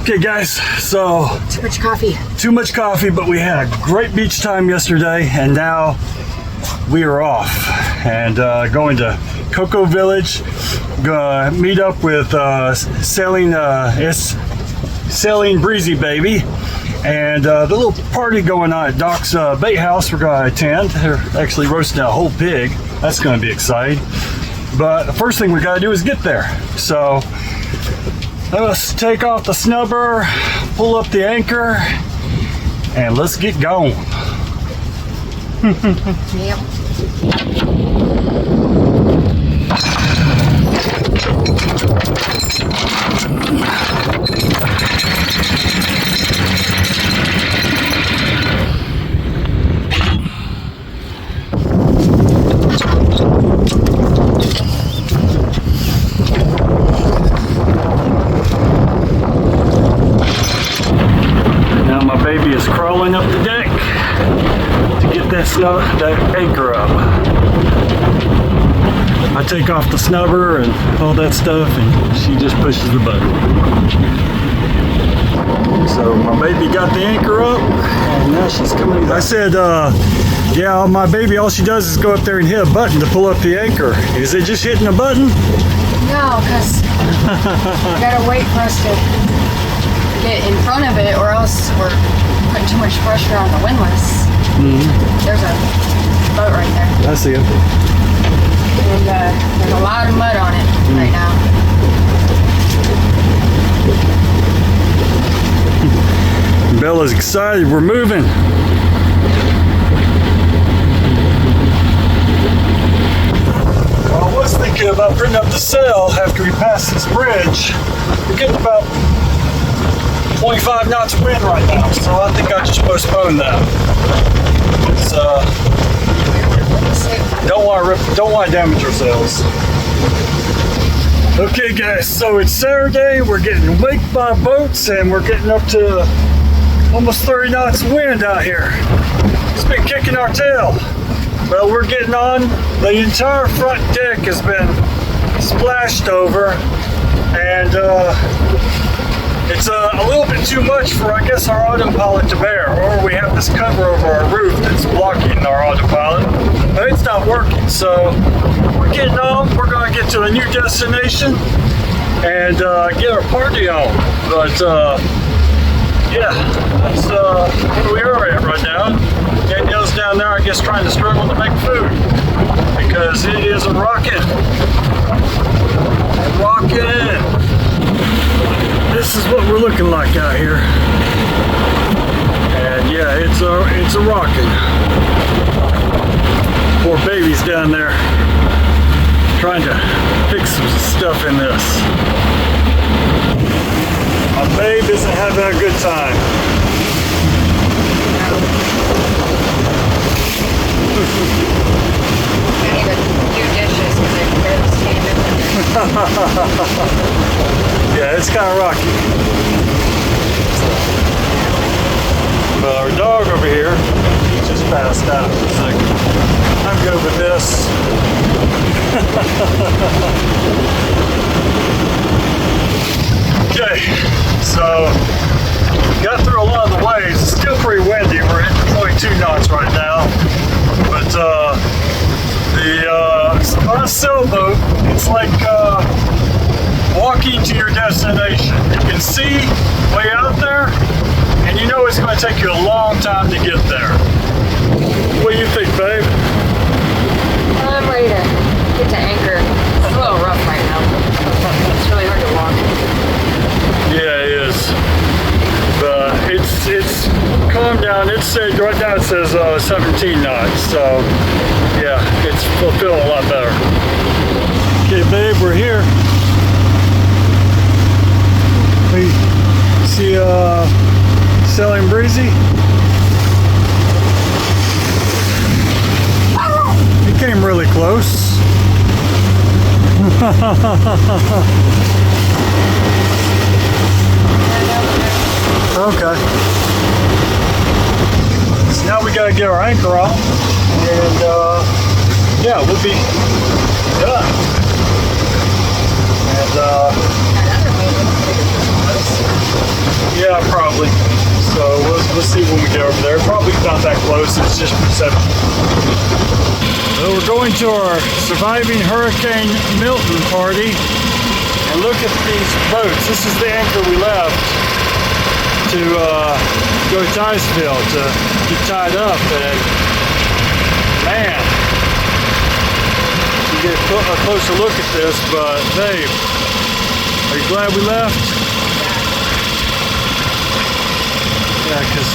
Okay guys, so too much coffee, but we had a great beach time yesterday, and now we are off and going to Coco Village. Gonna meet up with Sailing Breezy Baby, and the little party going on at Doc's Bait House we're gonna attend. They're actually roasting a whole pig. That's gonna be exciting. But the first thing we gotta do is get there. So let's take off the snubber, pull up the anchor, and let's get going. Yep. Now my baby is crawling up the deck to get that anchor up. I take off the snubber and all that stuff, and she just pushes the button. So my baby got the anchor up, and now she's coming. I said, yeah, my baby, all she does is go up there and hit a button to pull up the anchor. Is it just hitting a button? No, because I gotta wait for us to get in front of it, or else we're putting too much pressure on the windlass. There's a boat right there. I see it. And there's a lot of mud on it right now. Bella's excited. We're moving. Well, I was thinking about putting up the sail after we pass this bridge. We're getting about 25 knots of wind right now, so I think I'll just postpone that. Don't want to damage our sails. Okay guys, so it's Saturday, we're getting waked by boats, and we're getting up to almost 30 knots of wind out here. It's been kicking our tail. Well, we're getting on. The entire front deck has been splashed over, and it's a little bit too much for, I guess, our autopilot to bear. Or we have this cover over our roof that's blocking our autopilot, but it's not working. So we're getting on. We're going to get to a new destination and get our party on. But yeah, that's where we are at right now. Danielle's down there, I guess, trying to struggle to make food because it is a rocket. This is what we're looking like out here, and yeah, it's a rocket. Poor baby's down there trying to fix some stuff in this. My babe isn't having a good time. Can't even do dishes because I can barely stand it. Yeah, it's kind of rocky. But our dog over here, he just passed out. He's like, I'm good with this. Okay, so got through a lot of the waves. It's still pretty windy. We're at 22 knots right now. But on a sailboat, it's like walking to your destination. You can see way out there, and you know it's going to take you a long time to get there. What do you think, babe? I'm ready to get to anchor. It's a little rough right now. It's really hard to walk. Yeah, it is. But it's calmed down. It's right now it says 17 knots. So yeah, it's feeling a lot better. Okay, babe, we're here. We see Sailing Breezy. He came really close. Okay. So now we gotta get our anchor off, and yeah, we'll be done. And Yeah, probably. So we'll see when we get over there. Probably not that close. It's just perception. So we're going to our surviving Hurricane Milton party. And look at these boats. This is the anchor we left to go to Titusville to get tied up. And man, you get a closer look at this, but babe, are you glad we left? Yeah, because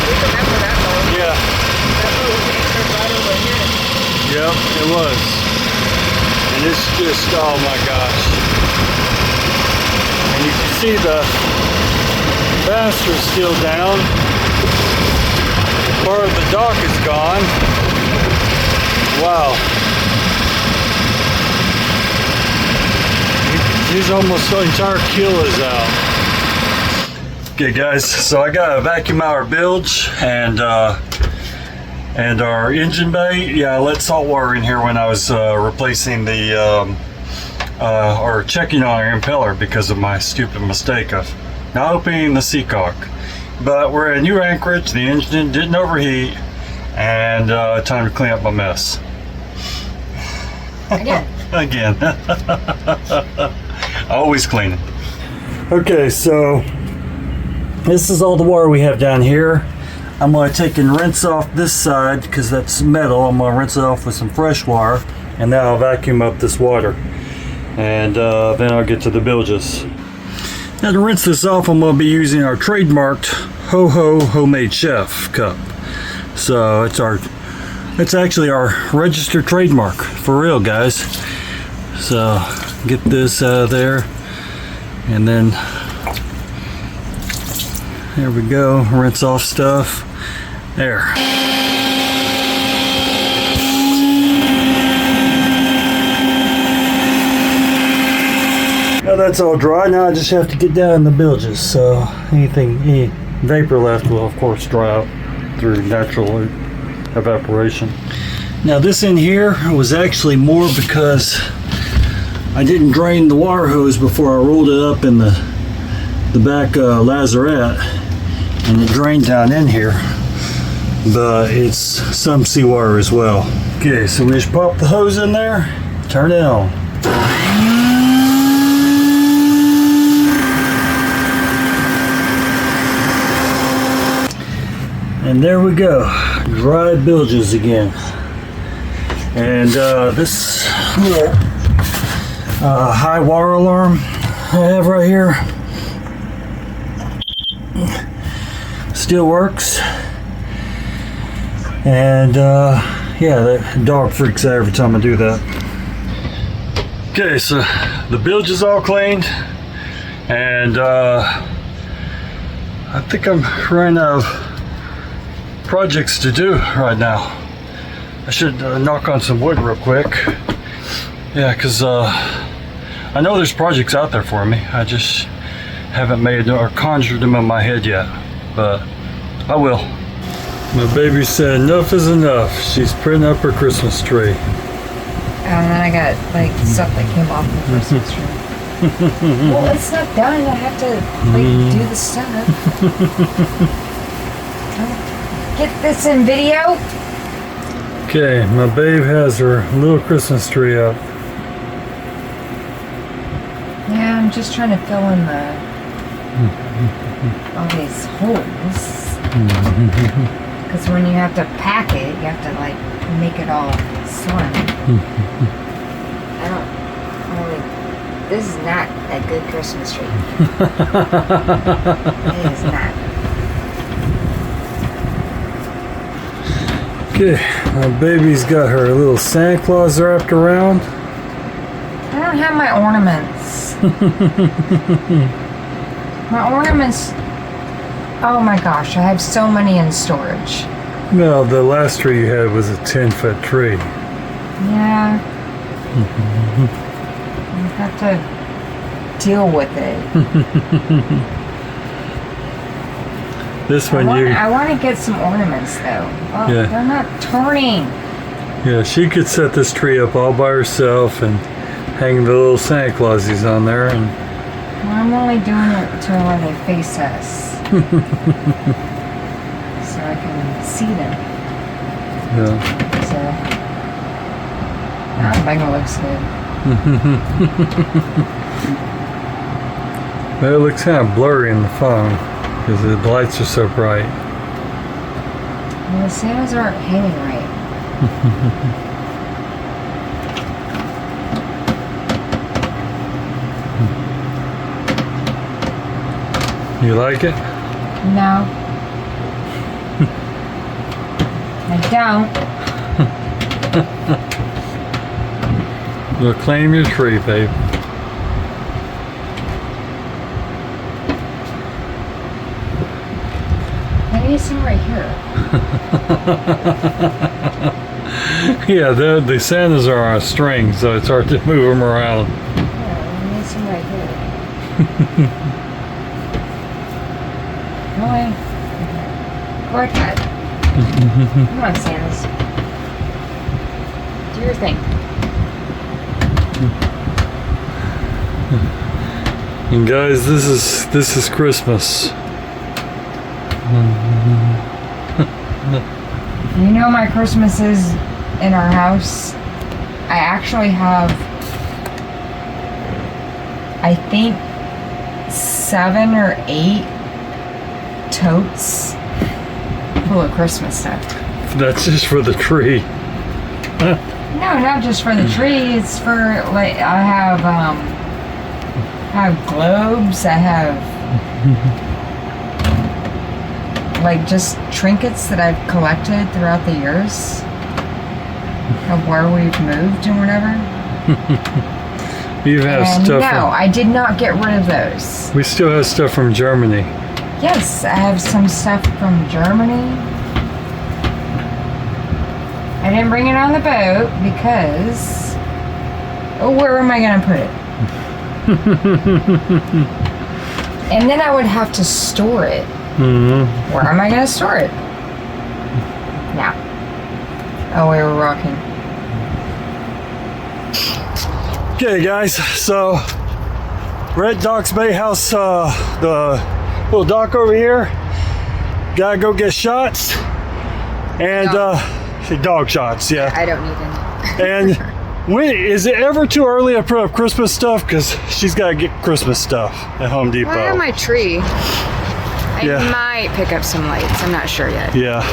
We remember that boat. yeah, That boat was anchored right over here. yep, it was. And it's just, oh my gosh. And you can see the mast is still down. Part of the dock is gone. Wow. He's almost, the entire keel is out. Okay guys, so I got a vacuum out our bilge and our engine bay. Yeah, I let salt water in here when I was replacing the or checking on our impeller because of my stupid mistake of not opening the seacock. But we're at new anchorage, the engine didn't overheat, and time to clean up my mess. Again. Again. Always cleaning. Okay, so this is all the water we have down here. I'm going to take and rinse off this side because that's metal. I'm going to rinse it off with some fresh water, and then I'll vacuum up this water, and then I'll get to the bilges. Now to rinse this off, I'm going to be using our trademarked Ho Ho Homemade Chef cup. So it's actually our registered trademark for real, guys. So get this out of there, and then there we go, rinse off stuff. There. Now that's all dry. Now I just have to get down in the bilges. So any vapor left will of course dry out through natural evaporation. Now this in here was actually more because I didn't drain the water hose before I rolled it up in the back lazarette, and it drained down in here, but it's some seawater as well. Okay, so we just pop the hose in there, turn it on. And there we go, dry bilges again. And this little high water alarm I have right here still works. And yeah, the dog freaks out every time I do that. Okay, so the bilge is all cleaned, and I think I'm running out of projects to do right now. I should knock on some wood real quick. Yeah, because I know there's projects out there for me. I just haven't made or conjured them in my head yet, but I will. My baby said enough is enough. She's putting up her Christmas tree. And then I got like stuff that came off the Christmas tree. Well, it's not done. I have to like do the stuff. Get this in video. Okay, my babe has her little Christmas tree up. Yeah, I'm just trying to fill in all these holes. Because when you have to pack it, you have to like make it all slimy. This is not a good Christmas tree. It is not. Okay, my baby's got her little Santa Claus wrapped around. I don't have my ornaments. My ornaments. Oh my gosh, I have so many in storage. No, the last tree you had was a 10-foot tree. Yeah. I have to deal with it. This one I want to get some ornaments though. Oh, Yeah. They're not turning. Yeah, she could set this tree up all by herself and hang the little Santa Clauses on there. And I'm only only doing it to where they face us. So I can see them. Yeah. So I think it looks good. It looks kind of blurry in the phone because the lights are so bright. Well, the Santas aren't hanging right. You like it? No. I don't. Well, claim your tree, babe. I need some right here. Yeah, the Santas are on a string, so it's hard to move them around. Yeah, I need some right here. Really? Go ahead. Come on, Santas. Do your thing. And guys, this is Christmas. You know my Christmas is in our house. I actually have, I think, 7 or 8 totes full of Christmas stuff. That's just for the tree. No, not just for the tree. It's for, like, I have globes. I have like just trinkets that I've collected throughout the years of where we've moved and whatever. You have And stuff. no, I did not get rid of those. We still have stuff from Germany. Yes, I have some stuff from Germany. I didn't bring it on the boat because, where am I going to put it? And then I would have to store it. Mm-hmm. Where am I going to store it? Now. Oh, we were rocking. Okay, guys, so we're at Doc's Bay House, the little dock over here. Gotta go get shots. And, dog shots, yeah. I don't need any. And is it ever too early to put up Christmas stuff? Because she's got to get Christmas stuff at Home Depot. Well, I have my tree. I might pick up some lights. I'm not sure yet. Yeah,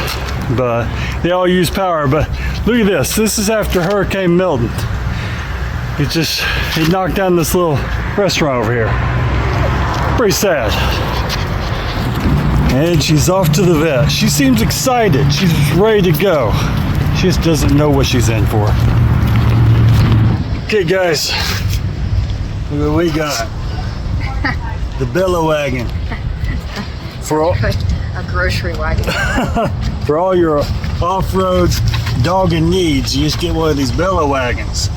but they all use power. But look at this. This is after Hurricane Milton. He knocked down this little restaurant over here. Pretty sad. And she's off to the vet. She seems excited. She's ready to go. She just doesn't know what she's in for. Okay, guys. Look what we got. The Bella Wagon. For all, a grocery wagon. for all your off-road dogging needs, you just get one of these Bella Wagons.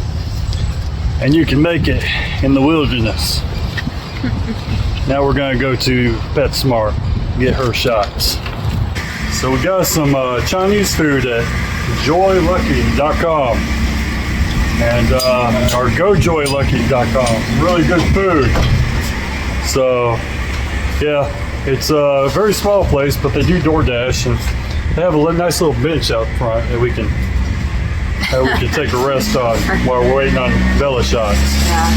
And you can make it in the wilderness. Now we're gonna go to PetSmart, get her shots. So we got some Chinese food at joylucky.com and or gojoylucky.com. Really good food. So yeah, it's a very small place, but they do DoorDash, and they have a nice little bench out front that we can take a rest on while we're waiting on Bella shots. Yeah.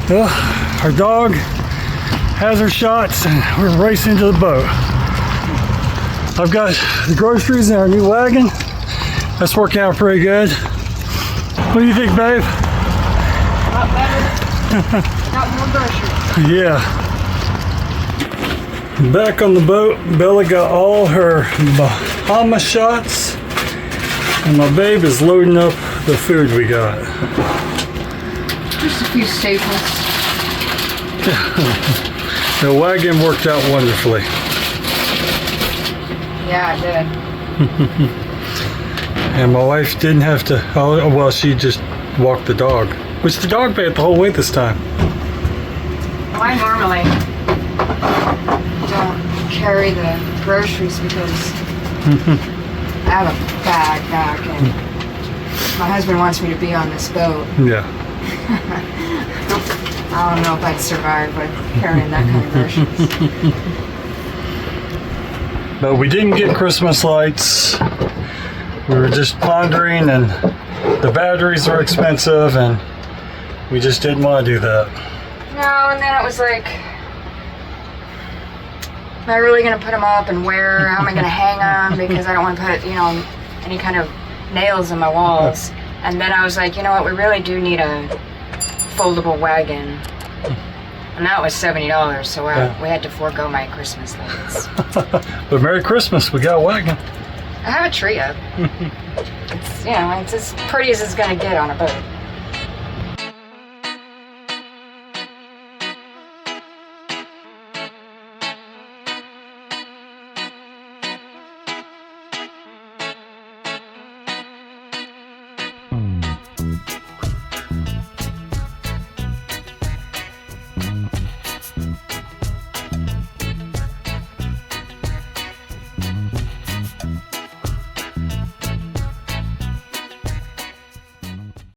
Well, our dog has her shots, and we're racing to the boat. I've got the groceries in our new wagon. That's working out pretty good. What do you think, babe? Not better. Got more groceries. Yeah. Back on the boat, Bella got all her Bahamas shots, and my babe is loading up the food we got. Just a few staples. The wagon worked out wonderfully. Yeah, it did. And my wife didn't have to, well, she just walked the dog, which the dog paid the whole way this time. I normally don't carry the groceries because I have a backpack and my husband wants me to be on this boat. Yeah. I don't know if I'd survive with carrying that kind of groceries. But we didn't get Christmas lights. We were just pondering, and the batteries were expensive, and we just didn't want to do that. No, and then it was like, am I really going to put them up, and where? How am I going to hang them? Because I don't want to put, any kind of nails in my walls. And then I was like, you know what? We really do need a foldable wagon. And that was $70, so we had to forego my Christmas lights. But Merry Christmas, we got a wagon. I have a tree up. It's, it's as pretty as it's going to get on a boat.